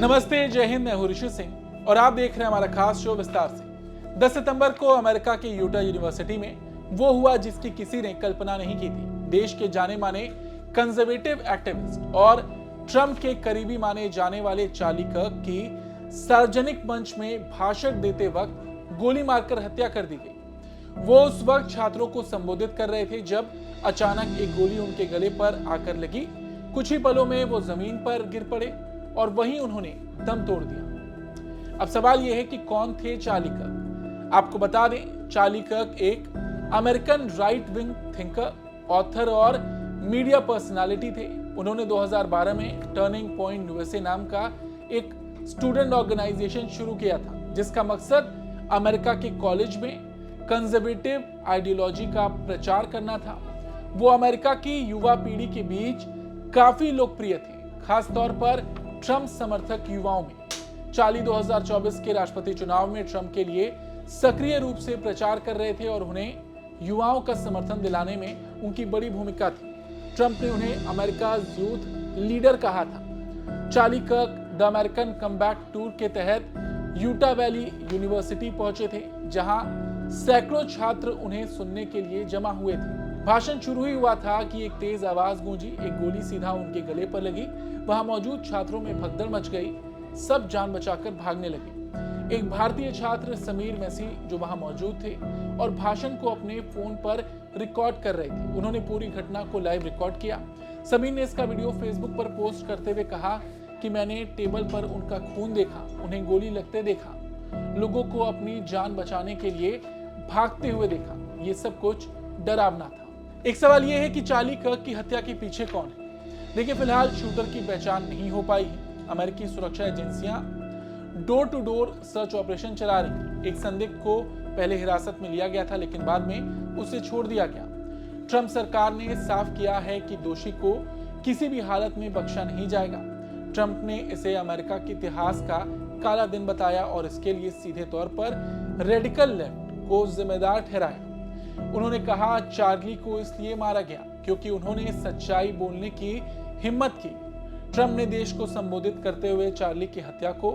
नमस्ते, जय हिंद। मैं हूं ऋषि सिंह और आप देख रहे हैं हमारा खास शो विस्तार से। 10 सितंबर को अमेरिका के यूटा यूनिवर्सिटी में वो हुआ जिसकी किसी ने कल्पना नहीं की थी। देश के जाने माने कंजर्वेटिव एक्टिविस्ट और ट्रंप के करीबी माने जाने वाले चार्ली कर्क की सार्वजनिक मंच में भाषण देते वक्त गोली मारकर हत्या कर दी गई। वो उस वक्त छात्रों को संबोधित कर रहे थे जब अचानक एक गोली उनके गले पर आकर लगी। कुछ ही पलों में वो जमीन पर गिर पड़े और वहीं उन्होंने दम तोड़ दिया। अब सवाल यह है कि कौन थे चार्ली कर्क। आपको बता दें, चार्ली कर्क एक American right wing thinker, author और मीडिया पर्सनालिटी थे। उन्होंने 2012 में टर्निंग पॉइंट यूएसए नाम का एक स्टूडेंट ऑर्गेनाइजेशन शुरू किया था, जिसका मकसद अमेरिका के कॉलेज में कंजर्वेटिव आइडियोलॉजी का प्रचार करना था। वो अमेरिका की युवा पीढ़ी के बीच काफी लोकप्रिय थे, खासतौर पर ट्रंप समर्थक युवाओं में। चार्ली 2024 के राष्ट्रपति चुनाव में ट्रंप के लिए सक्रिय रूप से प्रचार कर रहे थे और उन्हें युवाओं का समर्थन दिलाने में उनकी बड़ी भूमिका थी। ट्रंप ने उन्हें अमेरिका यूथ लीडर कहा था। चार्ली कर्क द अमेरिकन कमबैक टूर के तहत यूटा वैली यूनिवर्सिटी पहुंचे थे, जहां सैकड़ों छात्र उन्हें सुनने के लिए जमा हुए थे। भाषण शुरू ही हुआ था कि एक तेज आवाज गूंजी, एक गोली सीधा उनके गले पर लगी। वहां मौजूद छात्रों में भगदड़ मच गई, सब जान बचाकर भागने लगे। एक भारतीय छात्र समीर मैसी जो वहां मौजूद थे और भाषण को अपने फोन पर रिकॉर्ड कर रहे थे, उन्होंने पूरी घटना को लाइव रिकॉर्ड किया। समीर ने इसका वीडियो फेसबुक पर पोस्ट करते हुए कहा कि मैंने टेबल पर उनका खून देखा, उन्हें गोली लगते देखा, लोगों को अपनी जान बचाने के लिए भागते हुए देखा। ये सब कुछ डरावना था। एक सवाल यह है कि चार्ली कर्क की हत्या के पीछे कौन है। देखिए, फिलहाल शूटर की पहचान नहीं हो पाई है। अमेरिकी सुरक्षा एजेंसियां door to door search operation चला रही हैं। एक संदिग्ध को पहले हिरासत में लिया गया था, लेकिन बाद में उसे छोड़ दिया गया। ट्रंप सरकार ने साफ किया है कि दोषी को किसी भी हालत में बख्शा नहीं जाएगा। ट्रंप ने इसे अमेरिका के इतिहास का काला दिन बताया और इसके लिए सीधे तौर पर रेडिकल लेफ्ट को जिम्मेदार ठहराया। उन्होंने कहा चार्ली को इसलिए मारा गया क्योंकि उन्होंने सच्चाई बोलने की हिम्मत की। ट्रंप ने देश को संबोधित करते हुए चार्ली की हत्या को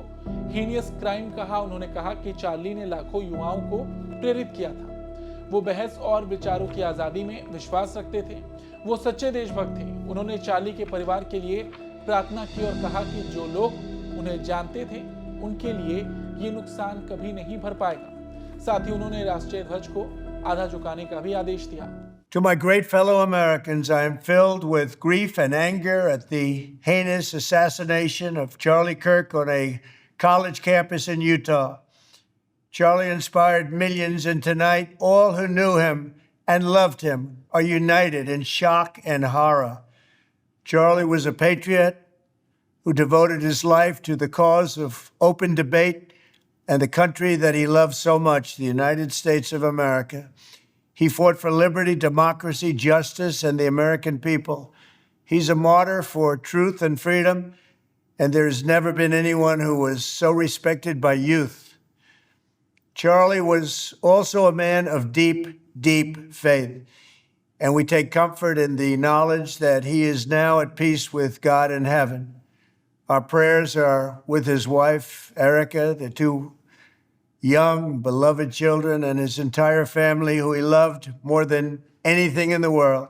हीनियस क्राइम कहा। उन्होंने कहा कि चार्ली ने लाखों युवाओं को प्रेरित किया था। वो बहस और विचारों की आजादी में विश्वास रखते थे। वो सच्चे देशभक्त थे। उन्होंने चार्ली के परिवार के लिए प्रार्थना की और कहा कि जो लोग उन्हें जानते थे उनके लिए ये नुकसान कभी नहीं भर पाएगा। साथ ही उन्होंने राष्ट्रीय ध्वज को आधा झुकाने का भी आदेश दिया। To my great fellow Americans, I am filled with grief and anger at the heinous assassination of Charlie Kirk on a college campus in Utah. Charlie inspired millions, and tonight all who knew him and loved him are united in shock and horror. Charlie was a patriot who devoted his life to the cause of open debate and the country that he loved so much, the United States of America. He fought for liberty, democracy, justice, and the American people. He's a martyr for truth and freedom, and there has never been anyone who was so respected by youth. Charlie was also a man of deep, deep faith, and we take comfort in the knowledge that he is now at peace with God in heaven. Our prayers are with his wife, Erica, the two young, beloved children, and his entire family, who he loved more than anything in the world.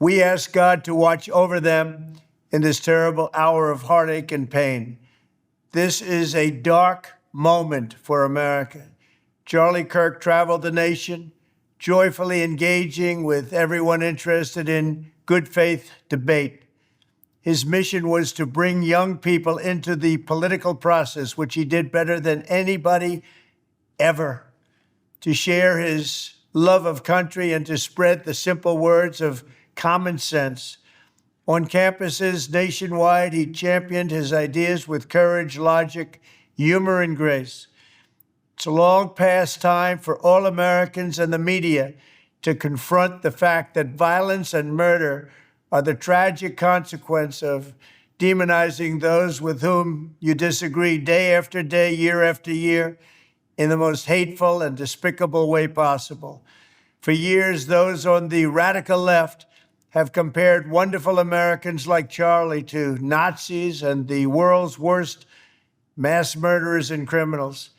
We ask God to watch over them in this terrible hour of heartache and pain. This is a dark moment for America. Charlie Kirk traveled the nation, joyfully engaging with everyone interested in good faith debate. His mission was to bring young people into the political process, which he did better than anybody ever, to share his love of country and to spread the simple words of common sense. On campuses nationwide, he championed his ideas with courage, logic, humor, and grace. It's a long past time for all Americans and the media to confront the fact that violence and murder are the tragic consequence of demonizing those with whom you disagree day after day, year after year, in the most hateful and despicable way possible. For years, those on the radical left have compared wonderful Americans like Charlie to Nazis and the world's worst mass murderers and criminals.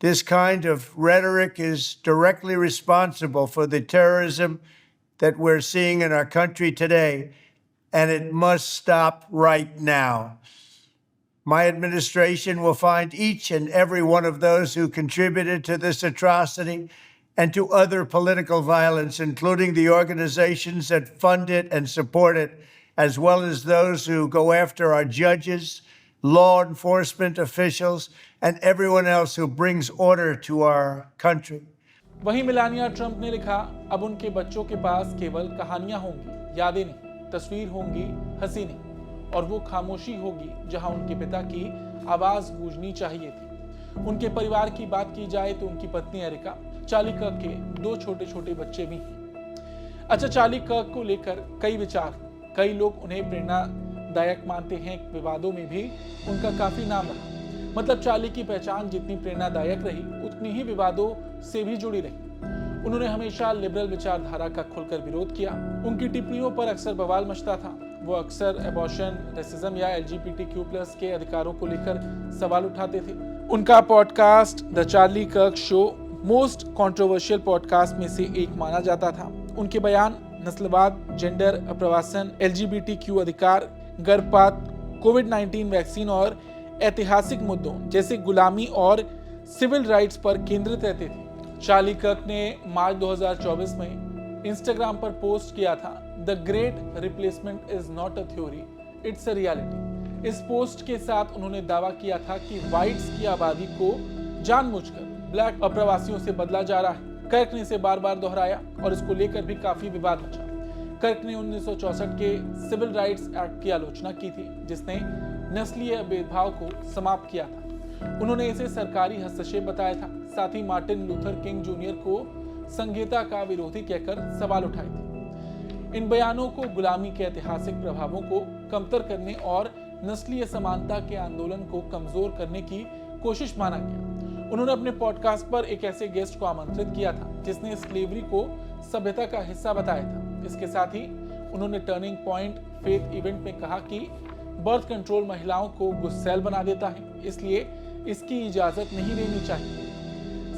This kind of rhetoric is directly responsible for the terrorism that we're seeing in our country today, and it must stop right now. My administration will find each and every one of those who contributed to this atrocity and to other political violence, including the organizations that fund it and support it, as well as those who go after our judges, law enforcement officials, and everyone else who brings order to our country. वहीं Melania Trump ने लिखा, अब उनके बच्चों के पास केवल कहानियां होंगी, यादें नहीं, तस्वीर होंगी, हंसी नहीं, और वो खामोशी होगी जहां उनके पिता की आवाज गूंजनी चाहिए थी। उनके परिवार की बात की जाए तो उनकी पत्नी एरिका, चार्ली कर्क के 2 छोटे-छोटे बच्चे भी हैं। अच्छा, चार्ली कर्क को लेकर कई विचार, कई लोग उन्हें प्रेरणादायक मानते हैं। विवादों में भी उनका काफी नाम रहा। मतलब चार्ली की पहचान जितनी प्रेरणादायक रही, उतनी ही विवादों से भी जुड़ी रही। उन्होंने हमेशा लिबरल विचारधारा का खुलकर विरोध किया। उनकी टिप्पणियों पर अक्सर बवाल मचता था। वो अक्सर एबॉर्शन, रेसिज्म या LGBTQ+ के अधिकारों को लेकर सवाल उठाते थे। उनका पॉडकास्ट द चार्ली कर्क शो मोस्ट कंट्रोवर्शियल पॉडकास्ट में से एक माना जाता था। उनके बयान नस्लवाद, जेंडर, अप्रवासन, LGBTQ अधिकार, गर्भपात, कोविड-19 वैक्सीन और ऐतिहासिक मुद्दों जैसे गुलामी और सिविल राइट्स पर केंद्रित रहते थे। चार्ली कर्क ने मार्च 2024 में इंस्टाग्राम पर पोस्ट किया था, the great replacement is not a theory, it's a reality. इस पोस्ट के साथ उन्होंने दावा किया था कि व्हाइट्स की आबादी को जानबूझकर ब्लैक अप्रवासियों से बदला जा रहा है। कर्क ने इसे बार बार दोहराया और इसको लेकर भी काफी विवाद मचा। कर्क ने 1964 के सिविल राइट्स एक्ट की आलोचना की थी, जिसने नस्लीय भेदभाव को समाप्त किया था। उन्होंने इसे सरकारी हस्तक्षेप बताया था। साथ ही मार्टिन लूथर किंग जूनियर को संहिता का विरोधी कहकर सवाल उठाए थे। इन बयानों को गुलामी के ऐतिहासिक प्रभावों को कमतर करने और नस्लीय समानता के आंदोलन को कमजोर करने की कोशिश माना गया। उन्होंने अपने पॉडकास्ट पर एक ऐसे गेस्ट को आमंत्रित किया था जिसने स्लेवरी को सभ्यता का हिस्सा बताया था। इसके साथ ही उन्होंने टर्निंग पॉइंट फेथ इवेंट में कहा कि बर्थ कंट्रोल महिलाओं को गुस्सैल बना देता है, इसलिए इसकी इजाजत नहीं देनी चाहिए।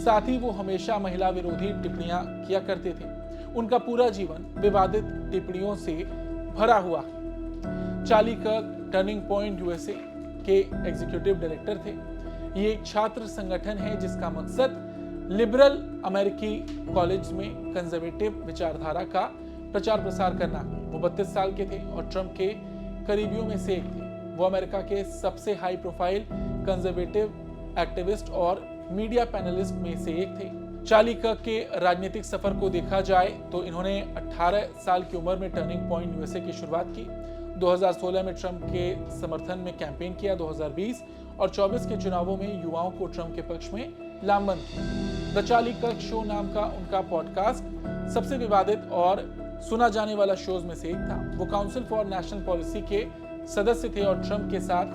साथ ही वो हमेशा महिला विरोधी टिप्पणियां किया करते थे। उनका पूरा जीवन विवादित टिप्पणियों से भरा हुआ है। चार्ली कर्क टर्निंग पॉइंट USA के एग्जीक्यूटिव डायरेक्टर थे। ये एक छात्र संगठन है जिसका मकसद लिबरल अमेरिकी कॉलेज में कंजर्वेटिव विचारधारा का प्रचार प्रसार करना। वो 32 साल के थे और ट्रंप के करीबियों में से एक थे। वो अमेरिका के सबसे हाई प्रोफाइल कंजर्वेटिव एक्टिविस्ट और मीडिया पैनलिस्ट में से एक थे। चार्ली कर्क के राजनीतिक सफर को देखा जाए तो इन्होंने 18 साल की उम्र में टर्निंग पॉइंट USA की शुरुआत की। 2016 में ट्रंप के समर्थन में कैंपेन किया। 2020 और 24 के चुनावों में युवाओं को ट्रंप के पक्ष में लामबंद किया। द चार्ली कर्क शो नाम का उनका पॉडकास्ट सबसे विवादित और सुना जाने वाला शोज में से एक था। वो काउंसिल फॉर नेशनल पॉलिसी के सदस्य थे और ट्रंप के साथ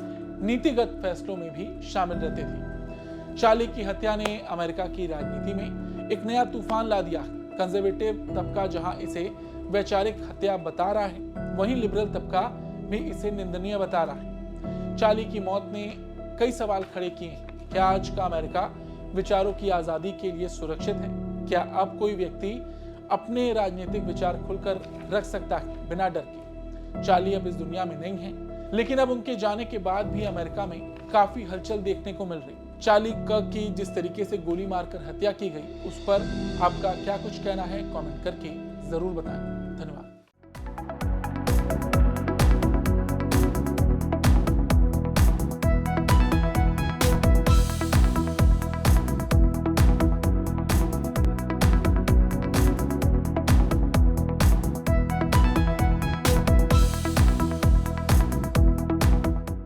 नीतिगत फैसलों में भी शामिल रहते थे। चार्ली की हत्या ने अमेरिका की राजनीति में एक नया तूफान ला दिया। कंजर्वेटिव तबका जहां इसे वैचारिक हत्या बता रहा है, वहीं लिबरल तबका भी इसे निंदनीय बता रहा है। चार्ली की मौत ने कई सवाल खड़े किए हैं। क्या आज का अमेरिका विचारों की आजादी के लिए सुरक्षित है? क्या अब कोई व्यक्ति अपने राजनीतिक विचार खुलकर रख सकता है बिना डर के? चार्ली अब इस दुनिया में नहीं है, लेकिन अब उनके जाने के बाद भी अमेरिका में काफी हलचल देखने को मिल रही। चार्ली कर्क की जिस तरीके से गोली मारकर हत्या की गई, उस पर आपका क्या कुछ कहना है? कमेंट करके जरूर बताएं। धन्यवाद।